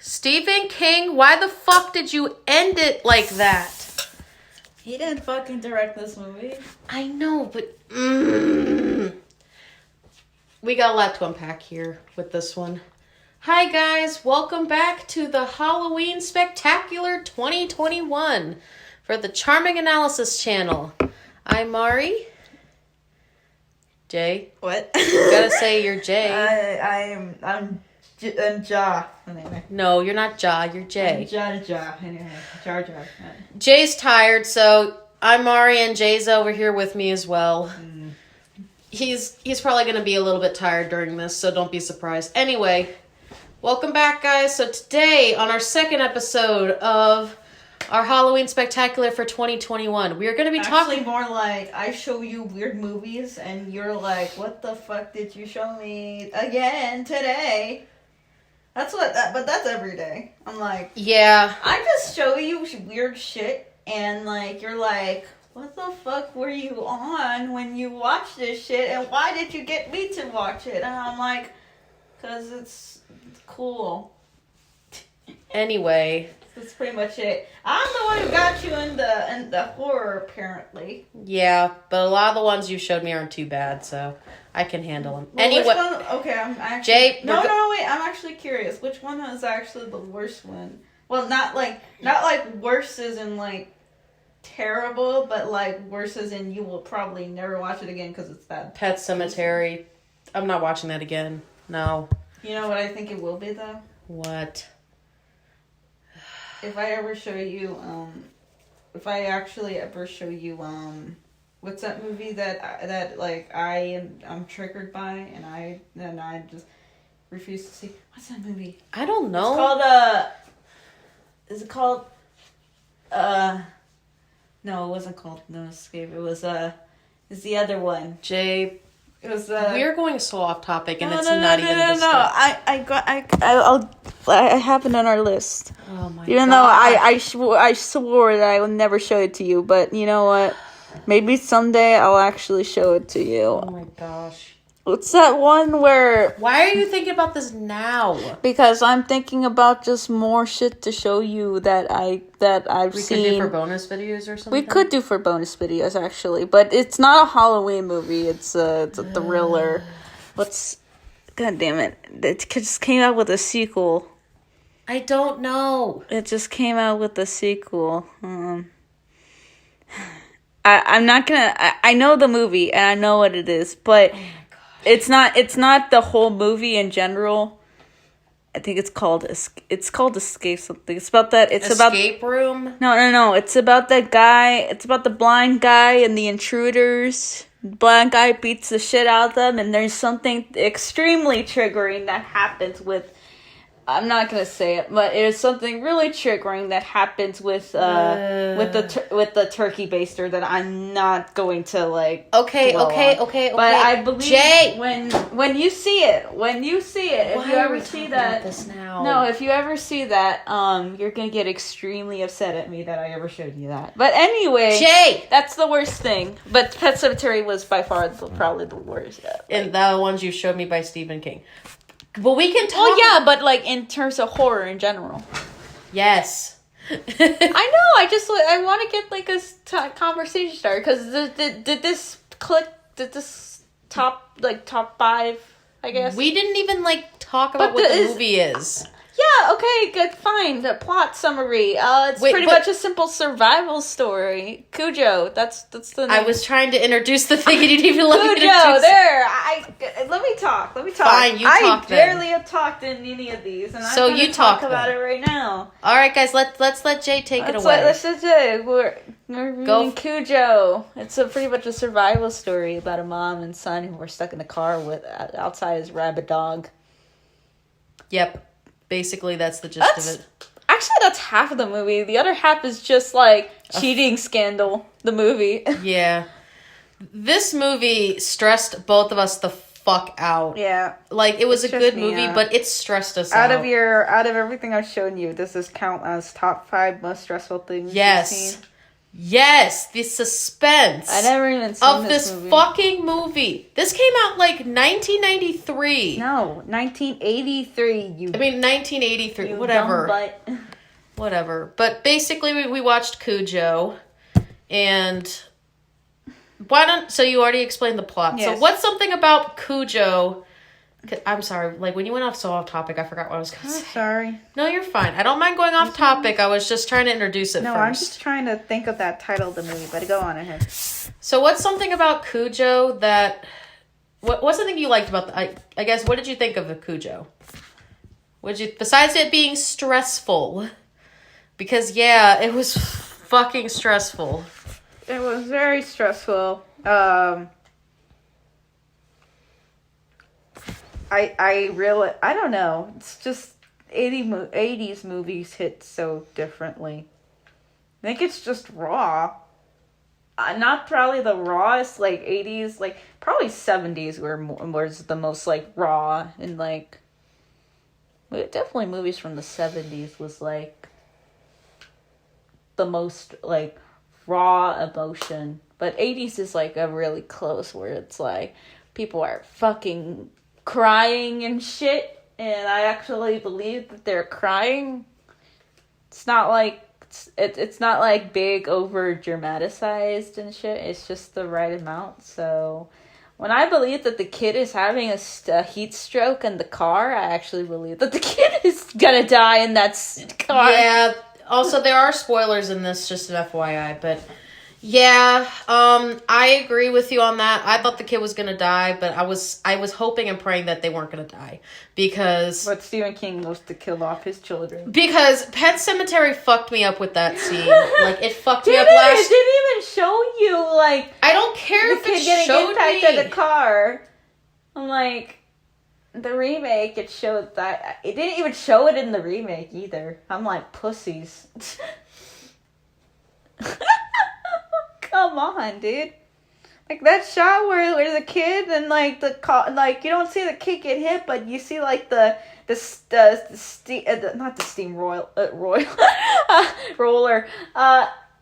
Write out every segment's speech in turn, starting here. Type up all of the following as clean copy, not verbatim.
Stephen King, why the fuck did you end it like that? He didn't fucking direct this movie. I know, but... We got a lot to unpack here with this one. Hi guys, welcome back to the Halloween Spectacular 2021 for the CharmingAnalysis channel. I'm Mari. Jay. What? You gotta say you're Jay. I'm Ja. Anyway. No, you're not Ja, you're Jay. I'm Ja. Anyway, Jar. Jay's tired, so I'm Mari and Jay's over here with me as well. He's probably gonna be a little bit tired during this, so don't be surprised. Anyway, welcome back, guys. So today, on our second episode of our Halloween Spectacular for 2021, we are going to be talking... more like, I show you weird movies, and you're like, what the fuck did you show me again today? But that's every day. I'm like... Yeah. I just show you weird shit, and like, you're like, what the fuck were you on when you watched this shit, and why did you get me to watch it? And I'm like, because it's cool. Anyway... That's pretty much it. I'm the one who got you in the horror, apparently. Yeah, but a lot of the ones you showed me aren't too bad, so I can handle them. Well, anyway, which one? Okay, I'm actually... Jay, wait. I'm actually curious. Which one is actually the worst one? Well, not like worse as in like terrible, but like worse as in you will probably never watch it again because it's bad. Pet Sematary. I'm not watching that again. No. You know what I think it will be though? What? If I ever show you, what's that movie that like I'm triggered by and I just refuse to see. What's that movie? I don't know. It's called Is it called? No, it wasn't called No Escape. It was it's the other one. Jay. It was we're going so off topic and no, it's no, not no, even no, discussed. I have it on our list. Oh my god. Even though I swore that I would never show it to you, but you know what? Maybe someday I'll actually show it to you. Oh my gosh. What's that one where... Why are you thinking about this now? Because I'm thinking about just more shit to show you that I've seen. We could do for bonus videos or something? We could do for bonus videos, actually. But it's not a Halloween movie. It's a thriller. God damn it. It just came out with a sequel. I don't know. It just came out with a sequel. I'm not gonna... I know the movie, and I know what it is, but... It's not the whole movie in general. I think it's called Escape something. It's about that. It's Escape Room? No. It's about that guy. It's about the blind guy and the intruders. The blind guy beats the shit out of them, and there's something extremely triggering that happens with... I'm not gonna say it, but it is something really triggering that happens with the turkey baster that I'm not going to like. Okay. But I believe Jay, when you see it, if you ever see that, this now? No, if you ever see that, you're gonna get extremely upset at me that I ever showed you that. But anyway, Jay, that's the worst thing. But Pet Sematary was by far probably the worst. And the ones you showed me by Stephen King. But we can talk... Oh, yeah, but, like, in terms of horror in general. Yes. I know, I want to get, like, a conversation started, because did this top 5, I guess? We didn't even, like, talk about what the movie is. Yeah, okay, good, fine. The plot summary. It's pretty much a simple survival story. Cujo, that's the name. I was trying to introduce the thing and you didn't even let me introduce Cujo, there. Let me talk. Fine, you talk I barely have talked in any of these, and so I'm going to talk about it right now. All right, guys, let's let Jay take it away. Let's let Jay. We're reading Cujo. It's pretty much a survival story about a mom and son who were stuck in a car with outside his rabid dog. Yep. Basically, that's the gist of it. Actually, that's half of the movie. The other half is just, like, cheating scandal, the movie. Yeah. This movie stressed both of us the fuck out. Yeah. Like, it was a good movie, but it stressed us out. Out of everything I've shown you, does this count as top 5 most stressful things you've seen? Yes, the suspense. I never even seen of this movie. fucking movie. This came out like 1993. No, 1983. I mean 1983. You Whatever. dumb butt. Whatever. But basically, we watched Cujo, and so you already explained the plot. Yes. So what's something about Cujo? I'm sorry, like when you went off topic, I forgot what I was going to say. Sorry. No, you're fine. I don't mind going off topic. I was just trying to introduce it No, first. I'm just trying to think of that title of the movie, but go on ahead. So what's something about Cujo that... What's something you liked about... I guess, what did you think of the Cujo? Besides it being stressful? Because, yeah, it was fucking stressful. It was very stressful. I don't know. It's just 80s movies hit so differently. I think it's just raw. Not probably the rawest, like 80s, like probably 70s was the most like raw and like definitely movies from the 70s was like the most like raw emotion. But 80s is like a really close where it's like people are fucking crying and shit, and I actually believe that they're crying. It's not like it's not like big over dramatized and shit. It's just the right amount. So when I believe that the kid is having a heat stroke in the car, I actually believe that the kid is gonna die in that car. Yeah. Also, there are spoilers in this, just an FYI, but yeah, I agree with you on that. I thought the kid was gonna die, but I was hoping and praying that they weren't gonna die because. But Stephen King wants to kill off his children. Because Pet Sematary fucked me up with that scene. Like it fucked me up It didn't even show you like I don't care the if kid it getting showed impacted me. the car. I'm like, the remake, it showed that. It didn't even show it in the remake either. I'm like, pussies. Come on, dude. Like that shot where the kid and like the car, like you don't see the kid get hit, but you see like the steam, not the steam roller,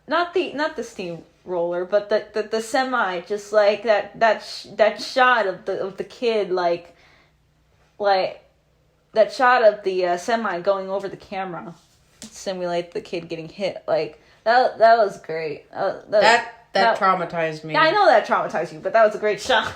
not the steam roller, but the semi, just like that shot of the kid, like that shot of the semi going over the camera, simulate the kid getting hit. Like that was great. That traumatized me. Yeah, I know that traumatized you, but that was a great shot.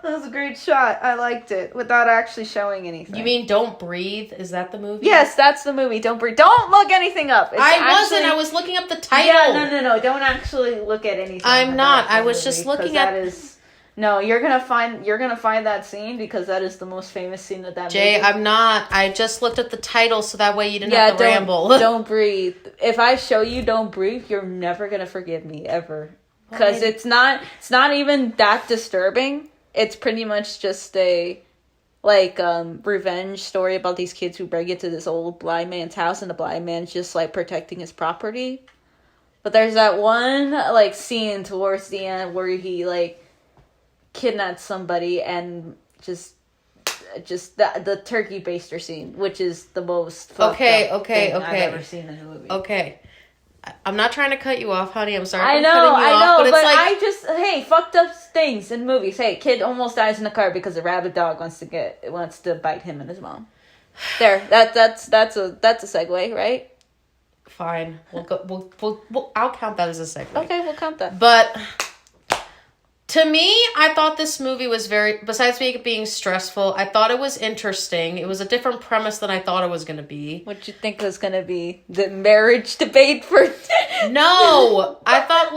That was a great shot. I liked it without actually showing anything. You mean Don't Breathe? Is that the movie? Yes, that's the movie. Don't breathe. Don't look anything up. I was looking up the title. Yeah, no. Don't actually look at anything. I'm not. I was just looking at. That is. No, you're gonna find that scene because that is the most famous scene of that Jay, movie. I'm not. I just looked at the title so that way you didn't have to ramble. Don't breathe. If I show you Don't Breathe, you're never gonna forgive me ever. Because it's not even that disturbing. It's pretty much just a revenge story about these kids who break into this old blind man's house and the blind man's just like protecting his property. But there's that one like scene towards the end where he like kidnapped somebody and just the turkey baster scene, which is the most fucked up thing I've ever seen in a movie. Okay. I'm not trying to cut you off, honey. I'm sorry. I know, but it's like, fucked up things in movies. Hey, kid almost dies in the car because a rabid dog wants to bite him and his mom. There, that's a segue, right? Fine. We'll go. I'll count that as a segue. Okay, we'll count that. But to me, I thought this movie was besides me being stressful, I thought it was interesting. It was a different premise than I thought it was going to be. What'd you think it was going to be? The marriage debate for... No! I thought,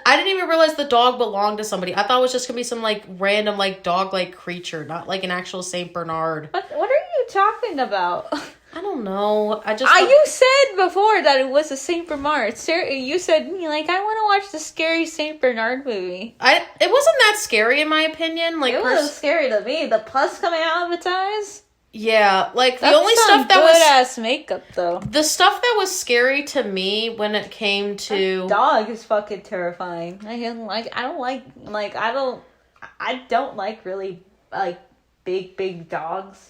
I didn't even realize the dog belonged to somebody. I thought it was just going to be some, random, dog-like creature, not, an actual Saint Bernard. What are you talking about? I don't know. You said before that it was a Saint Bernard. You said, I want to watch the scary Saint Bernard movie. It wasn't that scary in my opinion. It was scary to me. The pus coming out of its eyes. Yeah, the only stuff that was good ass makeup though. The stuff that was scary to me when it came to that dog is fucking terrifying. I don't like really big dogs.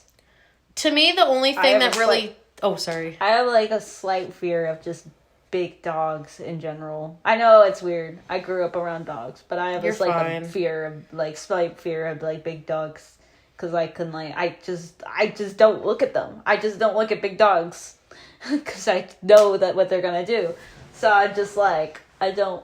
To me, the only thing that really... Oh, sorry. I have, a slight fear of just big dogs in general. I know it's weird. I grew up around dogs, but I have this like a fear of like slight fear of like big dogs because I couldn't like I just don't look at them. I just don't look at big dogs because I know that what they're gonna do. So I just like I don't.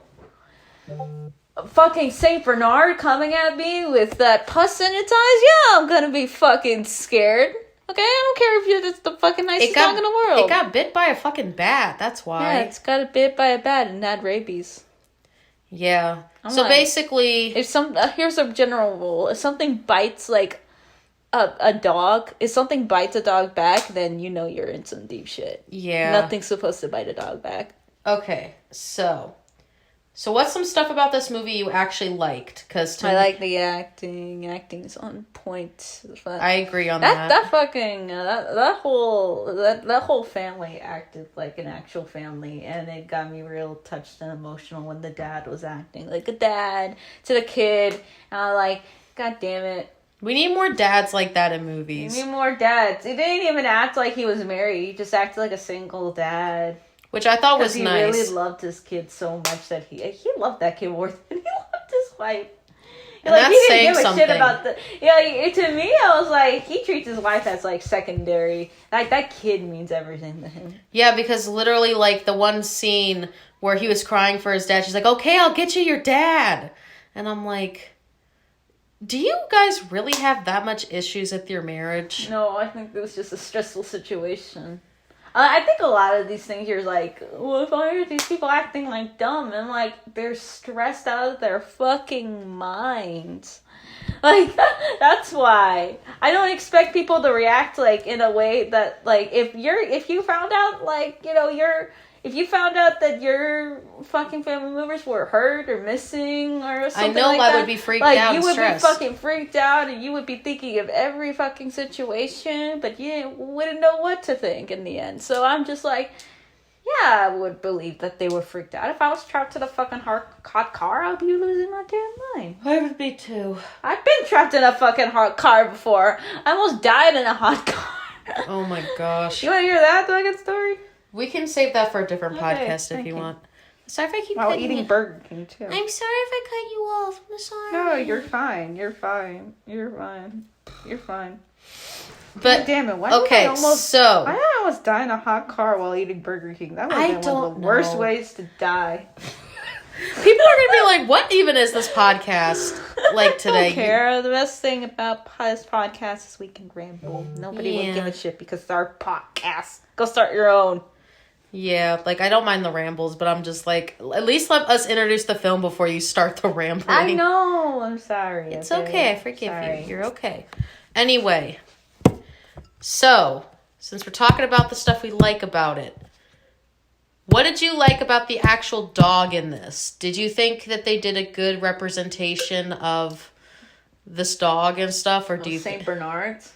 Fucking Saint Bernard coming at me with that pus in its eyes. Yeah, I'm gonna be fucking scared. Okay, I don't care if you're just the fucking nicest dog in the world. It got bit by a fucking bat. That's why. Yeah, it's got bit by a bat and had rabies. Yeah. So basically, if here's a general rule: if something bites like a dog, if something bites a dog back, then you know you're in some deep shit. Yeah. Nothing's supposed to bite a dog back. Okay, so what's some stuff about this movie you actually liked? Because I like the acting. Acting's on point. I agree on that. That fucking that whole family acted like an actual family, and it got me real touched and emotional when the dad was acting like a dad to the kid. And I was like, God damn it. We need more dads like that in movies. We need more dads. He didn't even act like he was married. He just acted like a single dad. Which I thought was nice. He really loved his kid so much that he loved that kid more than he loved his wife. And like, he didn't give a shit about the... to me, I was like, he treats his wife as, like, secondary. Like, that kid means everything to him. Yeah, because literally, like, the one scene where he was crying for his dad, she's like, okay, I'll get you your dad. And I'm like, do you guys really have that much issues with your marriage? No, I think it was just a stressful situation. I think a lot of these things you're like, well, if I hear these people acting like dumb, and like they're stressed out of their fucking minds. Like, that's why I don't expect people to react like in a way that like if you found out like if you found out that your fucking family members were hurt or missing or something like that, I would be freaked out and stressed. You would be fucking freaked out and you would be thinking of every fucking situation, but you wouldn't know what to think in the end. So I'm just like, yeah, I would believe that they were freaked out. If I was trapped in a fucking hot car, I'd be losing my damn mind. I would be too. I've been trapped in a fucking hot car before. I almost died in a hot car. Oh my gosh. You want to hear that fucking story? We can save that for a different podcast if you want. Sorry if I keep cutting eating Burger King too. I'm sorry if I cut you off. I'm sorry. No, you're fine. You're fine. You're fine. You're fine. But God damn it! Why did I almost die in a hot car while eating Burger King? That was one of the worst ways to die. People are gonna be like, "What even is this podcast like today?" I don't care. The best thing about this podcast is we can ramble. Nobody will give a shit because it's our podcast. Go start your own. Yeah, like I don't mind the rambles, but I'm just like, at least let us introduce the film before you start the rambling. I know. I'm sorry. It's okay. I forgive you. You're okay. Anyway, so since we're talking about the stuff we like about it, what did you like about the actual dog in this? Did you think that they did a good representation of this dog and stuff, or do you Saint Bernard's?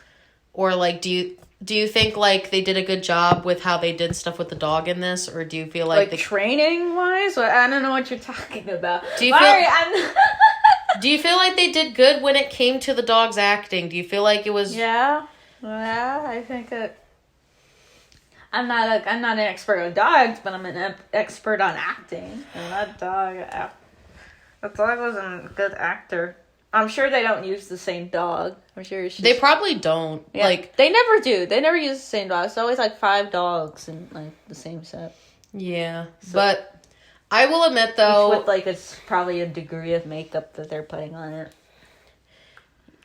Or like, do you think like they did a good job with how they did stuff with the dog in this, or do you feel like training wise? I don't know what you're talking about. Do you feel like they did good when it came to the dog's acting? Do you feel like it was? Yeah, I think it. I'm not an expert on dogs, but I'm an expert on acting. And that dog was a good actor. I'm sure they don't use the same dog. I'm sure they probably don't. Yeah, like they never do. They never use the same dog. It's always like 5 dogs in like the same set. Yeah, but I will admit though, with like it's probably a degree of makeup that they're putting on it.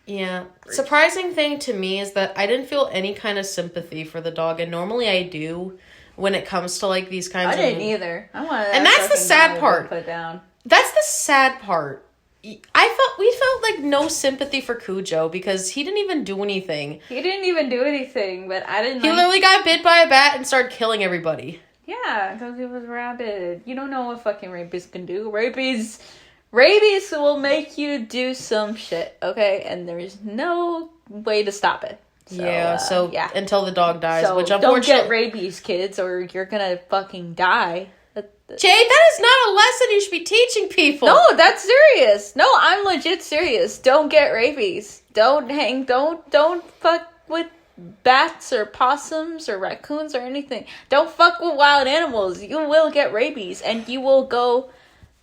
Yeah. Surprising thing to me is that I didn't feel any kind of sympathy for the dog, and normally I do when it comes to like these kinds of... I didn't either. And that's the sad part. Put down. That's the sad part. We felt like no sympathy for Cujo because he didn't even do anything. He didn't even do anything, but I didn't. He literally got bit by a bat and started killing everybody. Yeah, because he was rabid. You don't know what fucking rabies can do. Rabies will make you do some shit, okay? And there's no way to stop it. So, until the dog dies, so which unfortunately... don't get rabies, kids, or you're gonna fucking die. Jade, that is not a lesson you should be teaching people. No, that's serious. No, I'm legit serious. Don't get rabies. Don't fuck with bats or possums or raccoons or anything. Don't fuck with wild animals. You will get rabies, and you will go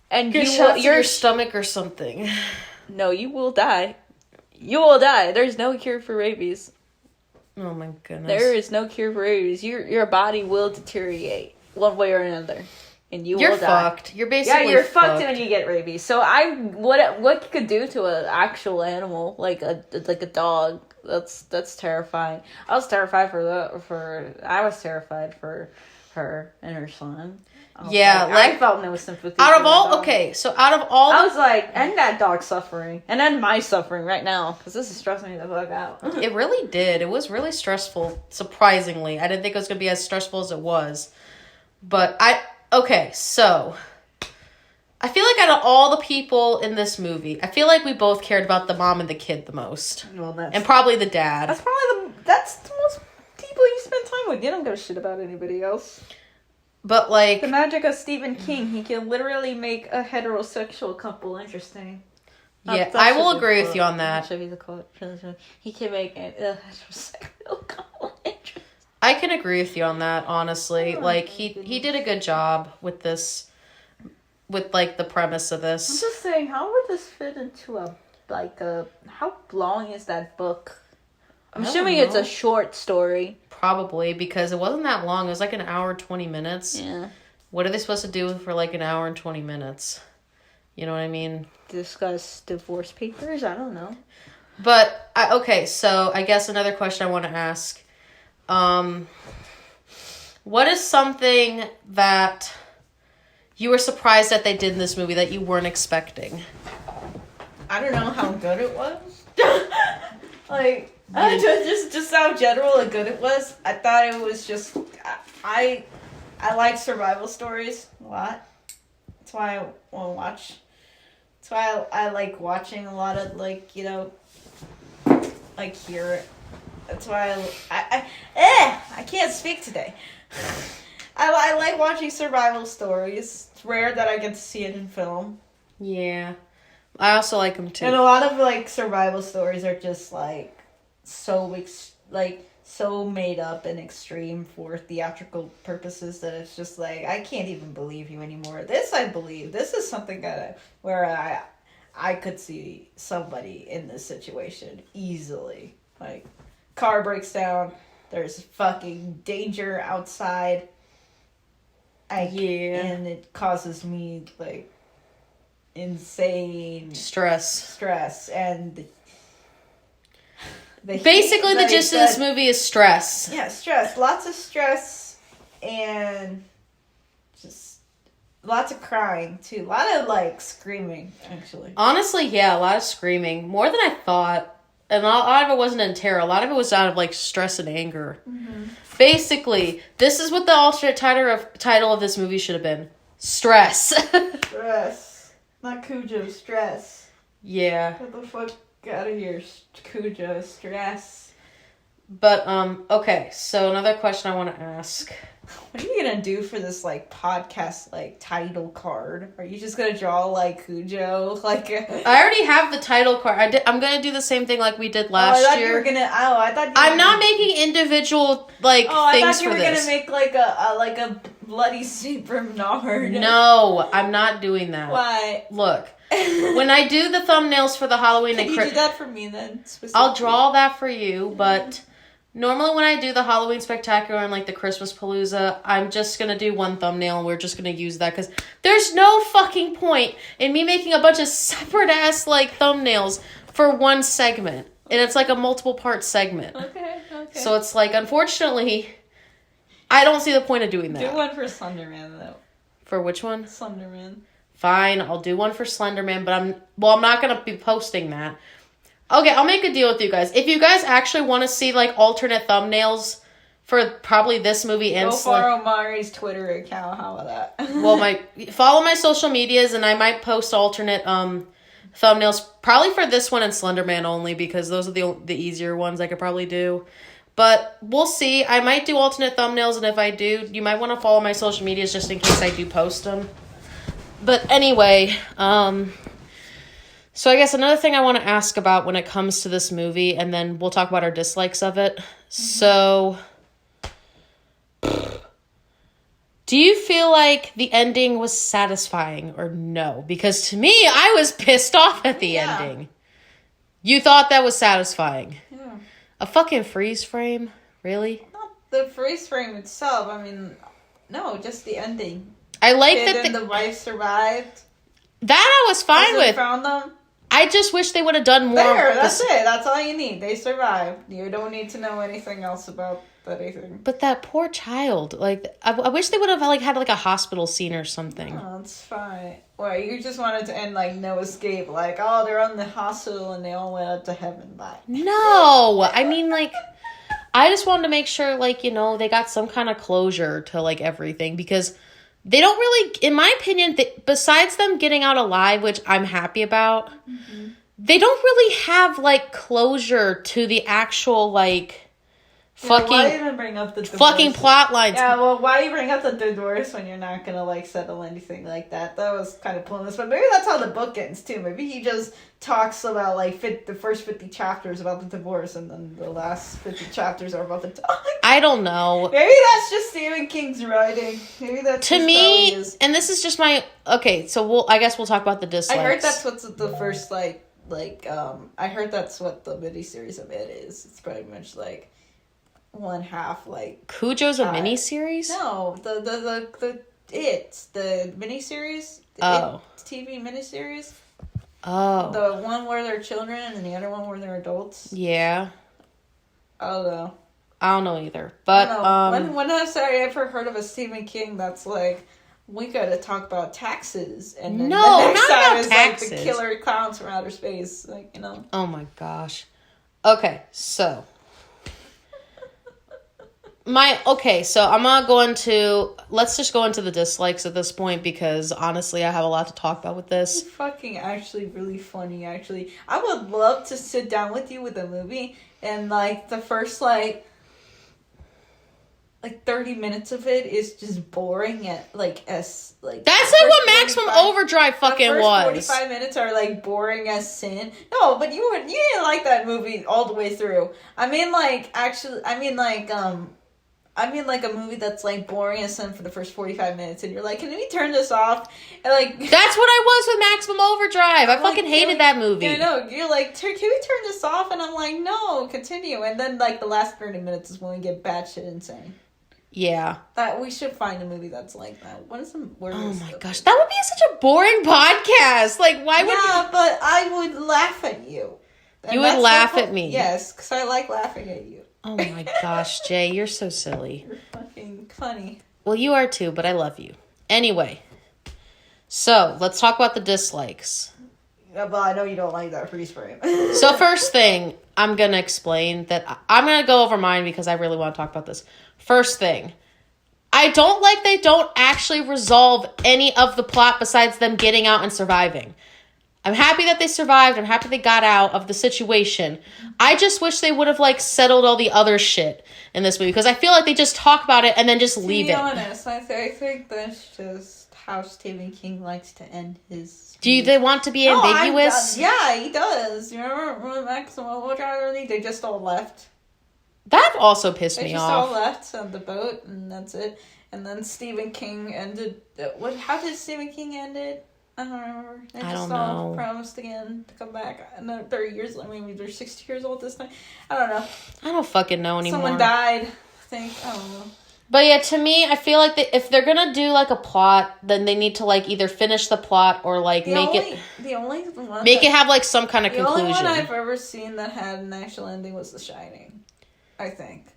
and your stomach or something. No, you will die. You will die. There's no cure for rabies. Oh my goodness. There is no cure for rabies. Your body will deteriorate one way or another, and you're will die. Fucked. You're basically you're fucked when you get rabies. So what you could do to an actual animal like a dog? That's terrifying. I was terrified I was terrified for her and her son. I felt no sympathy. Out of all, I was like, and that dog suffering, and then my suffering right now, because this is stressing me the fuck out. It really did. It was really stressful, surprisingly. I didn't think it was going to be as stressful as it was. But so I feel like out of all the people in this movie, I feel like we both cared about the mom and the kid the most. Well, and probably the dad. That's the most people you spend time with. You don't give a shit about anybody else. But, like... The magic of Stephen King, he can literally make a heterosexual couple interesting. Yeah, I will agree with you on that. He can make a heterosexual couple interesting. I can agree with you on that, honestly. He did a good job with this, with, the premise of this. I'm just saying, how would this fit into how long is that book? I'm assuming it's a short story. Probably, because it wasn't that long. It was an hour and 20 minutes. Yeah. What are they supposed to do for an hour and 20 minutes? You know what I mean? Discuss divorce papers? I don't know. But, so I guess another question I want to ask. What is something that you were surprised that they did in this movie that you weren't expecting? I don't know how good it was. Just how general and good it was. I thought it was just... I like survival stories a lot. That's why I want to watch. That's why I like watching a lot of, hear it. That's why I can't speak today. I like watching survival stories. It's rare that I get to see it in film. Yeah. I also like them too. And a lot of survival stories are just so made up and extreme for theatrical purposes that it's just I can't even believe you anymore. This I believe. This is something where I could see somebody in this situation easily. Car breaks down. There's fucking danger outside. And it causes me insane stress and basically the gist of this movie is stress. Yeah, stress. Lots of stress and just lots of crying too. A lot of screaming actually. Honestly, yeah, a lot of screaming. More than I thought. And a lot of it wasn't in terror. A lot of it was out of stress and anger. Mm-hmm. Basically, this is what the alternate title of this movie should have been. Stress. Stress. Not Cujo, stress. Yeah. Get the fuck out of here, Cujo, stress. But, okay, so another question I want to ask. What are you gonna do for this, podcast, title card? Are you just gonna draw, Cujo? I already have the title card. I'm gonna do the same thing like we did last year. I thought you were gonna... I'm not making individual, things for this. I thought you were gonna make, a Bloody St. Bernard. No, I'm not doing that. Why? Look. When I do the thumbnails for the Halloween... Can you do that for me, then? I'll draw that for you, but... Normally when I do the Halloween Spectacular and the Christmas Palooza, I'm just going to do one thumbnail and we're just going to use that because there's no fucking point in me making a bunch of separate ass thumbnails for one segment. And it's a multiple part segment. Okay. So it's unfortunately, I don't see the point of doing that. Do one for Slenderman though. For which one? Slenderman. Fine, I'll do one for Slenderman, but I'm not going to be posting that. Okay, I'll make a deal with you guys. If you guys actually want to see alternate thumbnails for probably this movie and go follow Mari's Twitter account. How about that? Well, follow my social medias and I might post alternate thumbnails probably for this one and Slenderman only because those are the easier ones I could probably do. But we'll see. I might do alternate thumbnails and if I do, you might want to follow my social medias just in case I do post them. But anyway, so I guess another thing I want to ask about when it comes to this movie, and then we'll talk about our dislikes of it, So, do you feel like the ending was satisfying or no? Because to me, I was pissed off at the ending. You thought that was satisfying? Yeah. A fucking freeze frame? Really? Not the freeze frame itself. I mean, no, just the ending. I like Kid that and the wife survived. That I was fine with. Found them. I just wish they would have done more. There, that's it. That's all you need. They survived. You don't need to know anything else about anything. But that poor child, like, I wish they would have like had like a hospital scene or something. Oh, it's fine. Well, you just wanted to end like no escape, like, oh, they're on the hospital and they all went up to heaven. Bye. No, I mean, like, I just wanted to make sure, like, you know, they got some kind of closure to like everything, because they don't really, in my opinion, besides them getting out alive, which I'm happy about, they don't really have like closure to the actual like. Fucking, why even bring up the divorce? Fucking plot lines. Yeah, well, why you bring up the divorce when you're not gonna like settle anything like that? That was kind of pointless. But maybe that's how the book ends too. Maybe he just talks about like the first 50 chapters about the divorce, and then the last 50 chapters are about the. I don't know. Maybe that's just Stephen King's writing. Maybe that's to just me. how he is. And this is just my so I guess we'll talk about the dislikes. I heard that's what's the first I heard that's what the miniseries of it is. It's pretty much like. One half like Cujo's a miniseries? No, the miniseries. Oh, TV miniseries. Oh, the one where they're children and the other one where they're adults. Yeah. I don't know. I don't know either. But when I say I've ever heard of a Stephen King that's like we gotta talk about taxes and then no, the next not time about is taxes. like the killer clowns from outer space, like you know. Oh my gosh. Okay, so. So I'm not going to, let's just go into the dislikes at this point, because honestly I have a lot to talk about with this. It's fucking actually really funny, actually. I would love to sit down with you with a movie and like the first like 30 minutes of it is just boring at that's like what Maximum Overdrive fucking was. 45 minutes are like boring as sin. No, but you didn't like that movie all the way through. I mean like a movie that's like boring as sin for the first 45 minutes, and you're like, can we turn this off? And like that's what I was with Maximum Overdrive. I fucking hated that movie. Yeah, I know. You're like, can we turn this off? And I'm like, no, continue. And then like the last 30 minutes is when we get batshit insane. Yeah. That we should find a movie that's like that. What is the word? Oh my gosh, that would be such a boring podcast. Like, why would? Yeah, but I would laugh at you. And you would laugh at me. Yes, because I like laughing at you. Oh my gosh, Jay, you're so silly. You're fucking funny. Well, you are too, but I love you. Anyway, so let's talk about the dislikes. Yeah, well, I know you don't like that freeze frame. So first thing, I'm going to explain that I'm going to go over mine because I really want to talk about this. First thing, I don't like they don't actually resolve any of the plot besides them getting out and surviving. I'm happy that they survived. I'm happy they got out of the situation. I just wish they would have like settled all the other shit in this movie, because I feel like they just talk about it and then just leave it. To be honest, I think that's just how Stephen King likes to end his. Do they want to be ambiguous? Yeah, he does. You remember when Maximum Overdrive, they just all left. That also pissed me off. They just all left on the boat, and that's it. And then Stephen King ended. How did Stephen King end it? I don't remember. They just all promised again to come back. Another 30 years later. Maybe they're 60 years old this time. I don't know. I don't fucking know anymore. Someone died, I think. I don't know. But yeah, to me, I feel like if they're gonna do like a plot, then they need to like either finish the plot or like make it have like some kind of conclusion. The only one I've ever seen that had an actual ending was The Shining, I think.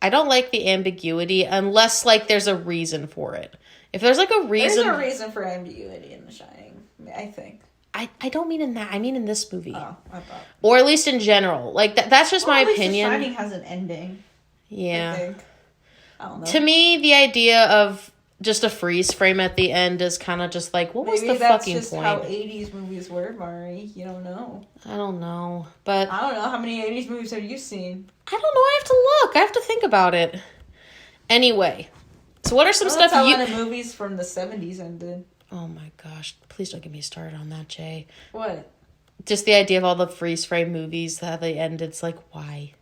I don't like the ambiguity unless like there's a reason for it. If there's like a reason... There's a reason for ambiguity in The Shining, I think. I don't mean in that. I mean in this movie. Oh, I thought. Or at least in general. Like, that's just my opinion. The Shining has an ending. Yeah. I think. I don't know. To me, the idea of just a freeze frame at the end is kind of just like, what was the fucking point? Maybe that's just how 80s movies were, Mari. You don't know. I don't know. But... I don't know. How many 80s movies have you seen? I don't know. I have to look. I have to think about it. Anyway... So what are some stuff you... That's how movies from the 70s ended. Oh my gosh. Please don't get me started on that, Jay. What? Just the idea of all the freeze frame movies, how they ended. It's like, why?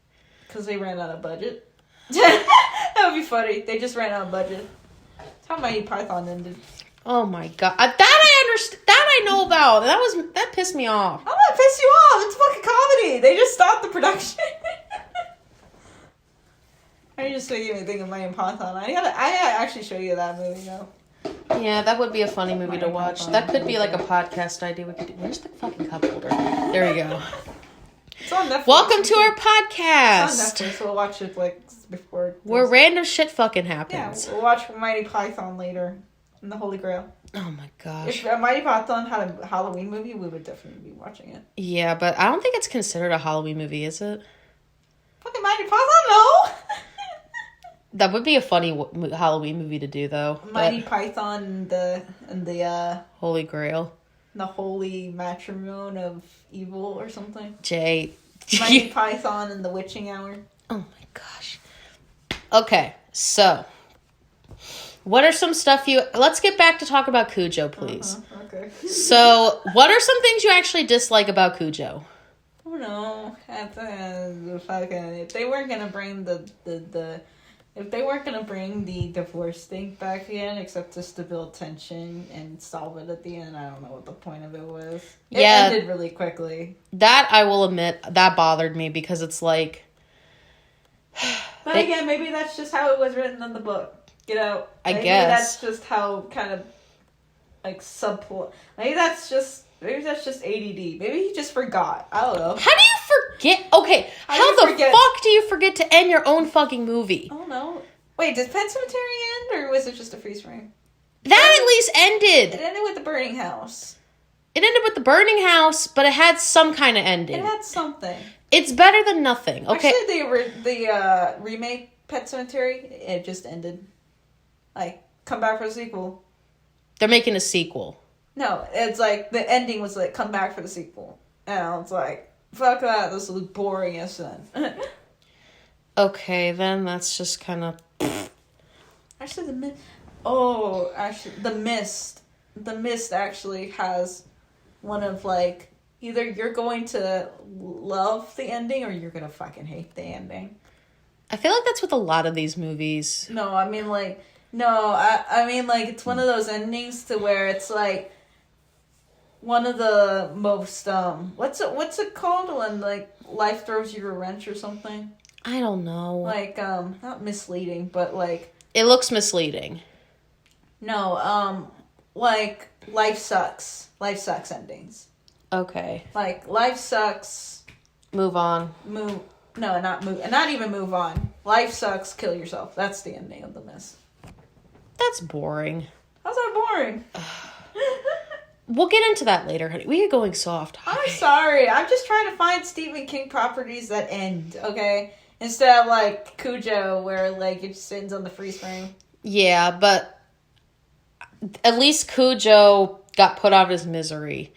Because they ran out of budget. That would be funny. They just ran out of budget. That's how Mighty Python ended. Oh my god. That I understand. That I know about. That pissed me off. I'm not piss you off. It's fucking comedy. They just stopped the production. I just making me think of Mighty Python. I gotta actually show you that movie now. Yeah, that would be a funny movie to watch. Python. That could be like a podcast idea we could do. Where's the fucking cup holder? There we go. It's on Netflix. Welcome to our podcast. It's on Netflix, so we'll watch it like before. Where random shit fucking Yeah, happens. we'll watch Mighty Python later. And the Holy Grail. Oh my gosh. If Mighty Python had a Halloween movie, we would definitely be watching it. Yeah, but I don't think it's considered a Halloween movie, is it? Fucking Mighty Python, no! That would be a funny Halloween movie to do, though. Mighty Python and the Holy Grail. The holy matrimony of evil or something. Jay. Mighty Python and the Witching Hour. Oh my gosh. Okay, so what are some stuff let's get back to talk about Cujo, please. Okay. So, what are some things you actually dislike about Cujo? Oh no. If they weren't gonna bring if they weren't gonna bring the divorce thing back again, except just to build tension and solve it at the end, I don't know what the point of it was. It ended really quickly. That, I will admit, that bothered me because it's like... But again, maybe that's just how it was written in the book. You know? I guess. Maybe that's just how kind of, like, subplot. Maybe that's just ADD. Maybe he just forgot. I don't know. How do you forget? Okay, how the fuck do you forget to end your own fucking movie? I don't know. Wait, did Pet Sematary end, or was it just a freeze frame? That at least ended. It ended with the burning house. It ended with the burning house, but it had some kind of ending. It had something. It's better than nothing, okay? Actually, the remake Pet Sematary, it just ended. Like, come back for the sequel. They're making a sequel. No, it's like, the ending was like, come back for the sequel. And I was like, fuck that, this was boring as sin. Okay, then that's just kind of... Actually, The Mist actually has one of, like, either you're going to love the ending or you're going to fucking hate the ending. I feel like that's with a lot of these movies. No, I mean, like, it's one of those endings to where it's, like, one of the most, what's it called when, like, life throws you a wrench or something? I don't know. Like, not misleading, but, like... It looks misleading. No, like, life sucks. Life sucks endings. Okay. Like, life sucks. Move on. Not even move on. Life sucks, kill yourself. That's the ending of The Mist. That's boring. How's that boring? We'll get into that later, honey. We are going soft. I'm sorry. I'm just trying to find Stephen King properties that end, okay? Instead of, like, Cujo, where, like, it just ends on the freeze frame. Yeah, but at least Cujo got put out of his misery.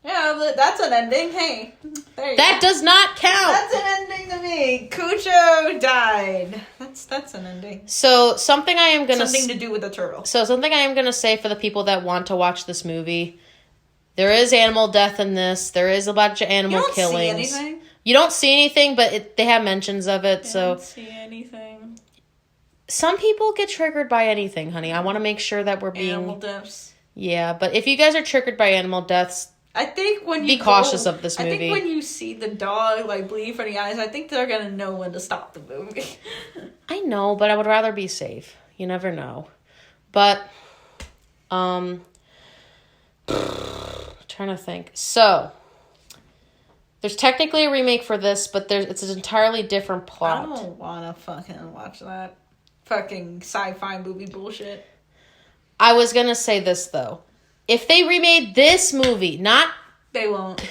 Yeah, but that's an ending. Hey, there you that go. Does not count. That's an ending to me. Cujo died. That's an ending. So something I am gonna something to do with the turtle. So something I am gonna say for the people that want to watch this movie, there is animal death in this. There is a bunch of animal killings. You don't see anything. You don't see anything, but they have mentions of it. You don't see anything. Some people get triggered by anything, honey. I want to make sure that we're being animal deaths. Yeah, but if you guys are triggered by animal deaths, I think when be cautious of this movie. I think when you see the dog like bleed from the eyes, I think they're gonna know when to stop the movie. I know, but I would rather be safe. You never know. But trying to think. So there's technically a remake for this, but it's an entirely different plot. I don't wanna fucking watch that fucking sci-fi movie bullshit. I was gonna say this though. If they remade this movie, They won't.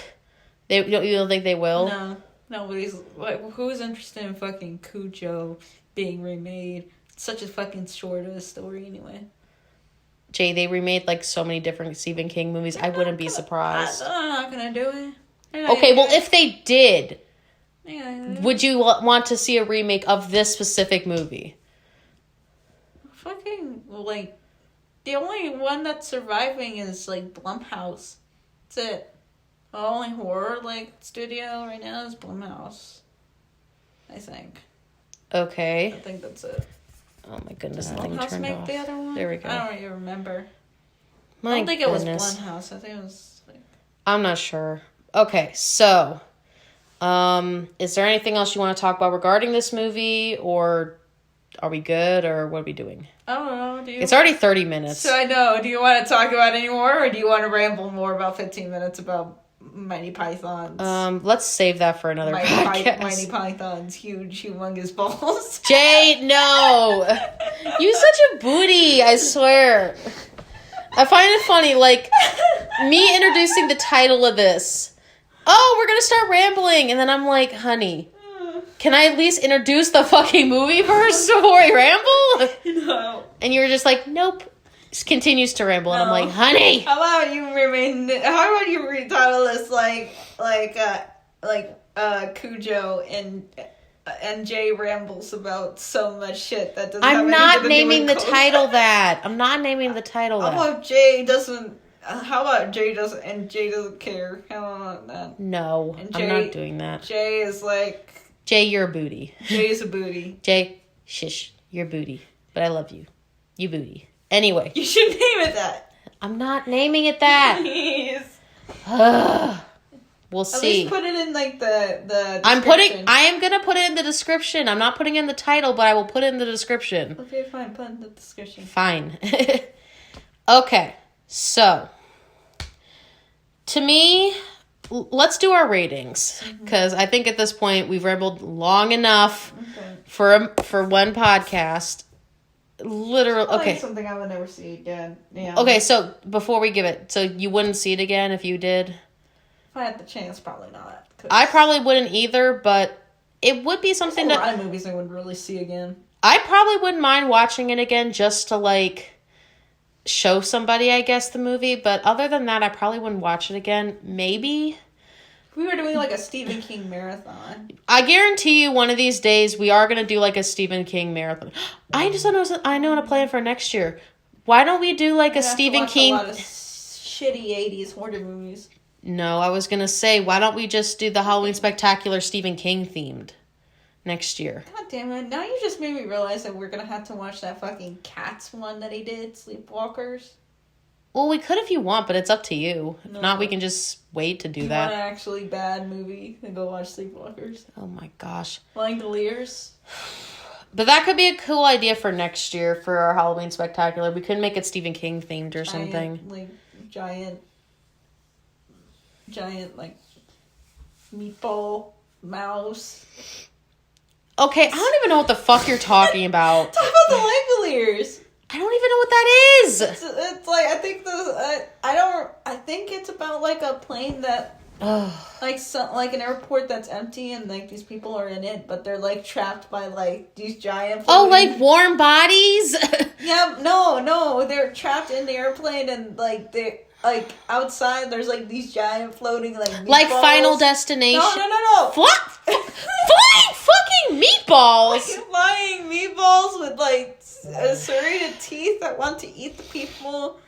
You don't think they will? No. Nobody's... Like, who's interested in fucking Cujo being remade? It's such a fucking short of a story anyway. Jay, they remade like so many different Stephen King movies. I wouldn't be surprised. I'm not gonna do it. Okay, well, if they did, Yeah. would you want to see a remake of this specific movie? Fucking, like... The only one that's surviving is, like, Blumhouse. That's it. The only horror, like, studio right now is Blumhouse. I think. Okay. I think that's it. Oh my goodness, Did that thing Blumhouse turned make off. the other one? There we go. I don't even remember. My I don't think goodness. it was Blumhouse. I think it was like... I'm not sure. Okay, so, is there anything else you want to talk about regarding this movie, or are we good, or what are we doing? I don't know. Do you? It's already 30 minutes. So I know. Do you want to talk about any more, or do you want to ramble more about 15 minutes about Mighty Pythons? Let's save that for another podcast. Mighty Pythons, huge, humongous balls. Jay, no! You such a booty, I swear. I find it funny, like, me introducing the title of this. Oh, we're gonna start rambling. And then I'm like, honey, can I at least introduce the fucking movie first before we ramble? No. And you were just like, nope. Just continues to ramble. And I'm like, honey. How about you retitle this like Cujo and Jay rambles about so much shit that doesn't have I'm anything not to naming do the with title that. I'm not naming the title How that. about Jay doesn't... How about Jay doesn't care? How about that? No, And I'm not doing that. Jay is like... Jay, you're a booty. Jay is a booty. Jay, shush, you're a booty. But I love you. You booty. Anyway. You should name it that. I'm not naming it that. Please. We'll At see. least put it in like the description. I am gonna put it in the description. I'm not putting in the title, but I will put it in the description. Okay, fine. Put it in the description. Fine. Okay. So, to me, let's do our ratings, because I think at this point we've rambled long enough for one podcast. Literally, okay. Something I would never see again. Yeah. Okay, so before we give it, so you wouldn't see it again if you did? If I had the chance, probably not. I probably wouldn't either, but it would be something There's a lot of movies I would really see again. I probably wouldn't mind watching it again just to, like, show somebody, I guess, the movie. But other than that, I probably wouldn't watch it again. Maybe. If we were doing, like, a Stephen King marathon. I guarantee you one of these days we are going to do, like, a Stephen King marathon. I know a plan for next year. Why don't we do, like, a Stephen King... a lot of shitty 80s horror movies. No, I was going to say, why don't we just do the Halloween Spectacular Stephen King themed next year? God damn it. Now you just made me realize that we're going to have to watch that fucking Cats one that he did, Sleepwalkers. Well, we could if you want, but it's up to you. If No. not, we can just wait to do that. Want an actually bad movie, then go watch Sleepwalkers. Oh my gosh. Langoliers. But that could be a cool idea for next year for our Halloween Spectacular. We could make it Stephen King themed or something. Giant, like, meatball mouse. Okay, I don't even know what the fuck you're talking about. Talk about the Langoliers. I don't even know what that is. It's like, I think it's about, like, a plane that, like an airport that's empty and, like, these people are in it, but they're, like, trapped by, like, these giant... Oh, like warm bodies? Yeah, no, they're trapped in the airplane and, like, they... Like, outside, there's, like, these giant floating, like, meatballs. Like Final Destination? No. Flying fucking meatballs! Like, flying meatballs with, like, serrated teeth that want to eat the people.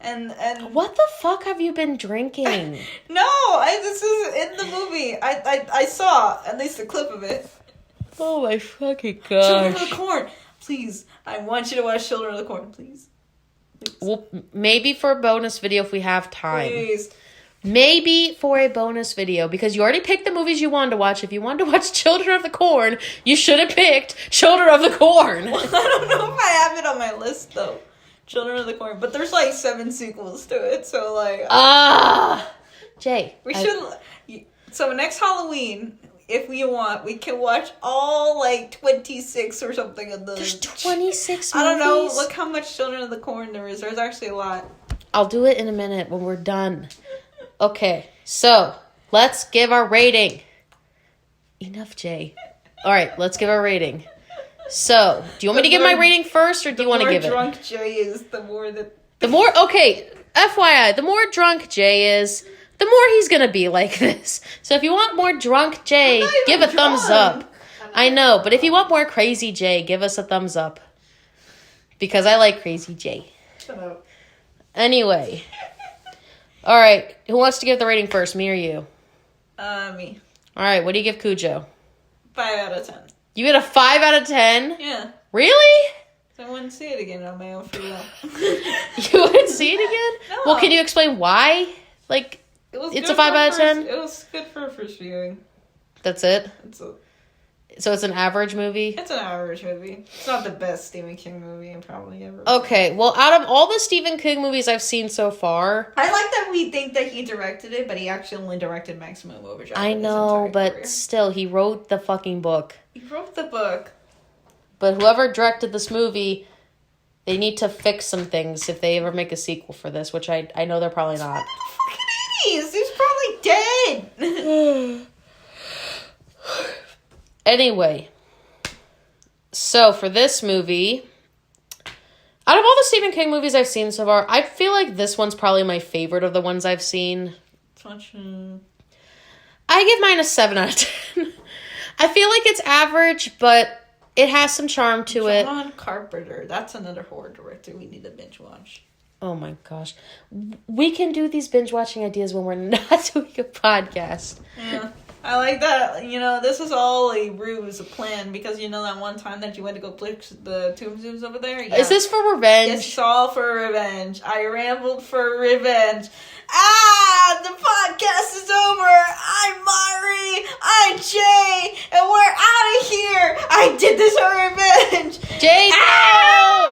And What the fuck have you been drinking? No, this is in the movie. I saw at least a clip of it. Oh my fucking Children of gosh. the Corn. Please, I want you to watch Children of the Corn, please. Well, maybe for a bonus video if we have time. Please. Maybe for a bonus video, because you already picked the movies you wanted to watch. If you wanted to watch Children of the Corn, you should have picked Children of the Corn. Well, I don't know if I have it on my list, though. Children of the Corn. But there's, like, 7 sequels to it, so, like... Jay. So, next Halloween... If we want, we can watch all, like, 26 or something of those. There's 26 movies? I don't know. Look how much Children of the Corn there is. There's actually a lot. I'll do it in a minute when we're done. Okay, so let's give our rating. Enough, Jay. All right, let's give our rating. So, do you want me to give my rating first, or do you want to give it? The more drunk Jay is, the more that... Okay, FYI, the more drunk Jay is... the more he's gonna be like this. So if you want more drunk Jay, give a thumbs up. I know, but if you want more crazy Jay, give us a thumbs up. Because I like crazy Jay. Shut up. Anyway. Alright, who wants to give the rating first, me or you? Me. Alright, what do you give Cujo? 5 out of 10. You get a 5 out of 10? Yeah. Really? I wouldn't see it again on my own free will. You wouldn't see it again? No. Well, can you explain why? Like, it's a 5 out of 10? It was good for a first viewing. That's it? So it's an average movie? It's an average movie. It's not the best Stephen King movie probably ever. Okay, well, out of all the Stephen King movies I've seen so far... I like that we think that he directed it, but he actually only directed Maximum Overdrive. I know, but career. still, he wrote the fucking book. He wrote the book. But whoever directed this movie, they need to fix some things if they ever make a sequel for this, which I know they're probably not. Fucking 80s! He's probably dead! Anyway, so for this movie, out of all the Stephen King movies I've seen so far, I feel like this one's probably my favorite of the ones I've seen. I give mine a 7 out of 10. I feel like it's average, but it has some charm to it. John Carpenter, that's another horror director we need to binge watch. Oh my gosh. We can do these binge watching ideas when we're not doing a podcast. Yeah. I like that. You know, this is all a ruse, a plan, because you know that one time that you went to go plix the tombstones over there? Yeah. Is this for revenge? It's all for revenge. I rambled for revenge. The podcast is over. I'm Mari. I'm Jay. And we're out of here. I did this for revenge. Jay!